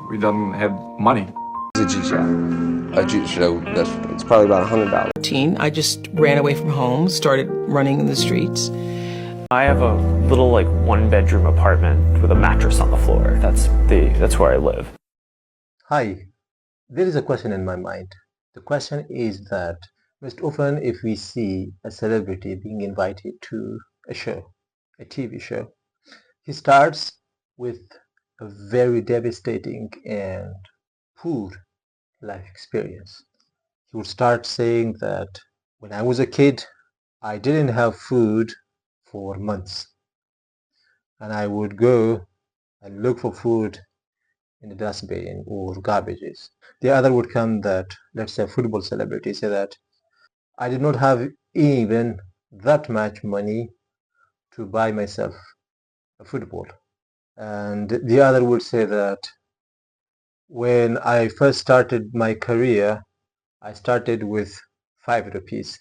we don't have money. It's a G-Shock it's probably about $100. I just ran away from home, started running in the streets. I have a little one-bedroom apartment with a mattress on the floor. That's where I live. Hi, there is a question in my mind. The question is that most often if we see a celebrity being invited to a show, a TV show, he starts with a very devastating and poor life experience. He would start saying that when I was a kid, I didn't have food for months, and I would go and look for food in the dustbin or garbages. The other would come that, let's say, a football celebrity say that I did not have even that much money to buy myself a football. And the other would say that when I first started my career, I started with 5 rupees.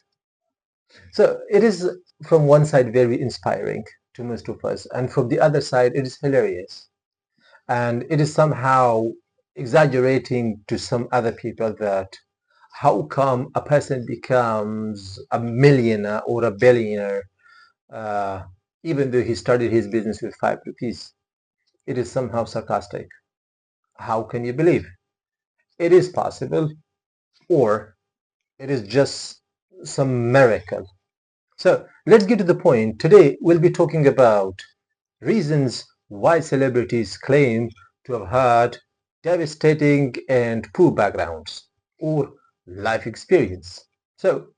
So it is from one side very inspiring to most of us, and from the other side it is hilarious. And it is somehow exaggerating to some other people that how come a person becomes a millionaire or a billionaire even though he started his business with 5 rupees. It is somehow sarcastic. How can you believe? It is possible, or it is just some miracle. So let's get to the point. Today we'll be talking about reasons why celebrities claim to have had devastating and poor backgrounds or life experience. So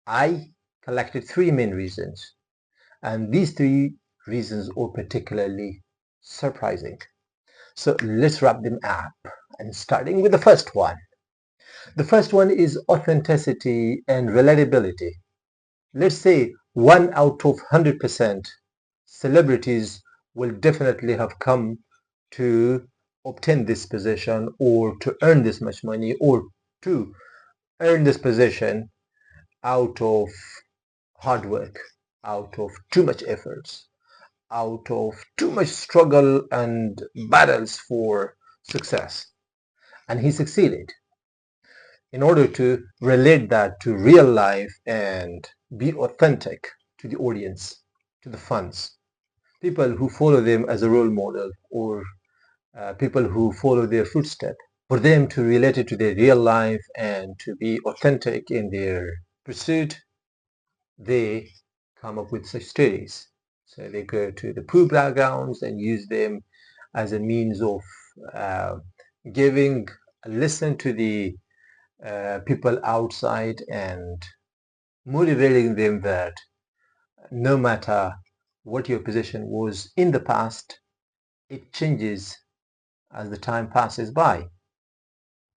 I collected 3 main reasons, and these 3 reasons are particularly surprising. So let's wrap them up, and starting with the first one. The first one is authenticity and relatability. Let's say 1 out of 100% celebrities will definitely have come to obtain this position or to earn this much money or to earn this position out of hard work, out of too much efforts, out of too much struggle and battles for success. And he succeeded. In order to relate that to real life and be authentic to the audience, to the fans, people who follow them as a role model, or people who follow their footsteps, for them to relate it to their real life and to be authentic in their pursuit, they come up with such stories. So they go to the poor backgrounds and use them as a means of giving a lesson to the people outside and motivating them that no matter what your position was in the past, it changes as the time passes by.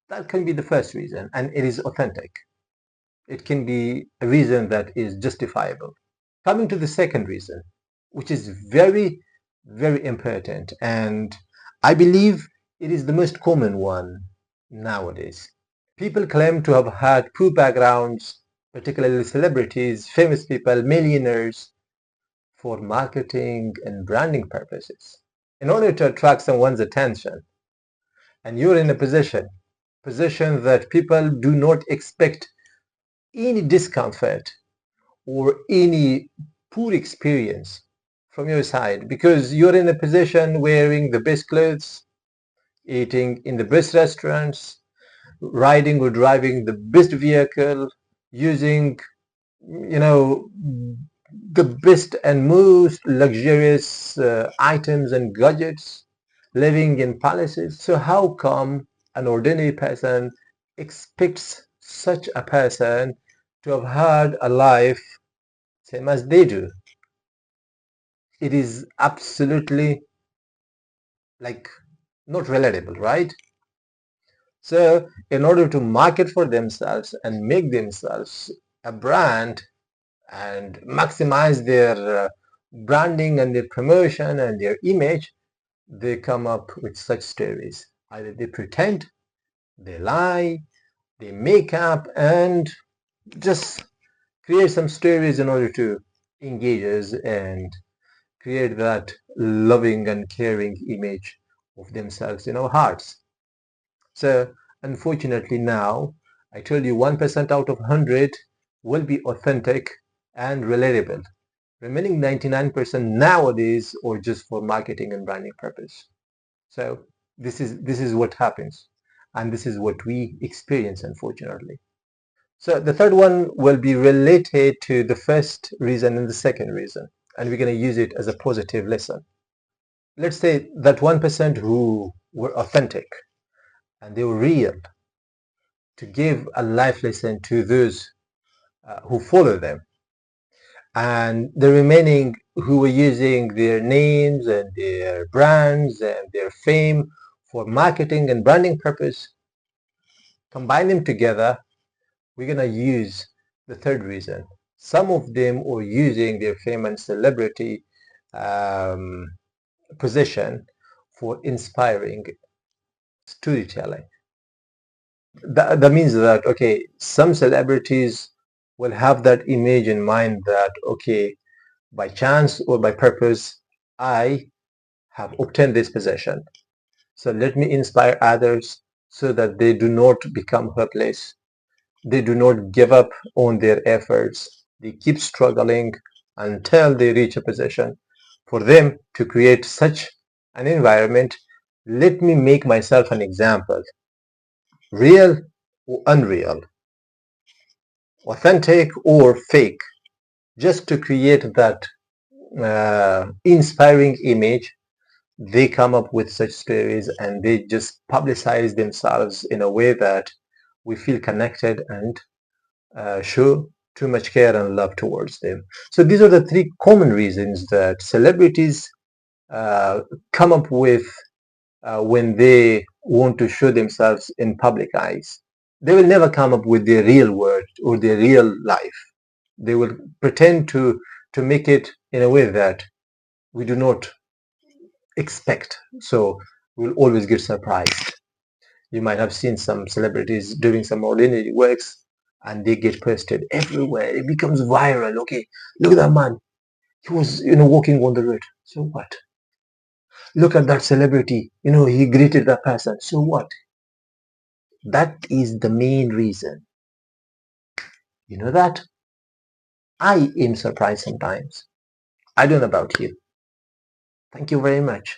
That can be the first reason, and it is authentic. It can be a reason that is justifiable. Coming to the second reason, which is very, very important, and I believe it is the most common one nowadays. People claim to have had poor backgrounds, particularly celebrities, famous people, millionaires, for marketing and branding purposes. In order to attract someone's attention, and you're in a position that people do not expect any discomfort or any poor experience from your side, because you're in a position wearing the best clothes, eating in the best restaurants, riding or driving the best vehicle, using the best and most luxurious items and gadgets, living in palaces. So how come an ordinary person expects such a person to have had a life same as they do? It is absolutely not relatable, right? So in order to market for themselves and make themselves a brand and maximize their branding and their promotion and their image, they come up with such stories. Either they pretend, they lie, they make up, and just create some stories in order to engage us and create that loving and caring image of themselves in our hearts. So unfortunately now, I told you 1% out of 100 will be authentic and relatable. Remaining 99% nowadays or just for marketing and branding purpose. So this is what happens, and this is what we experience, unfortunately. So the third one will be related to the first reason and the second reason, and we're going to use it as a positive lesson. Let's say that 1% who were authentic and they were real to give a life lesson to those who follow them, and the remaining who were using their names and their brands and their fame for marketing and branding purpose, combine them together, we're going to use the third reason. Some of them are using their fame and celebrity position for inspiring storytelling. That means that, okay, some celebrities will have that image in mind that, okay, by chance or by purpose, I have obtained this position. So let me inspire others so that they do not become hopeless. They do not give up on their efforts. They keep struggling until they reach a position. For them to create such an environment, let me make myself an example. Real or unreal, authentic or fake, just to create that inspiring image. They come up with such stories and they just publicize themselves in a way that we feel connected and show too much care and love towards them. So these are the three common reasons that celebrities come up with when they want to show themselves in public eyes. They will never come up with their real word or their real life. They will pretend to make it in a way that we do not expect. So we'll always get surprised. You might have seen some celebrities doing some ordinary works and they get posted everywhere. It becomes viral. Okay, look at that man. He was, walking on the road. So what? Look at that celebrity. He greeted that person. So what? That is the main reason. You know that? I am surprised sometimes. I don't know about you. Thank you very much.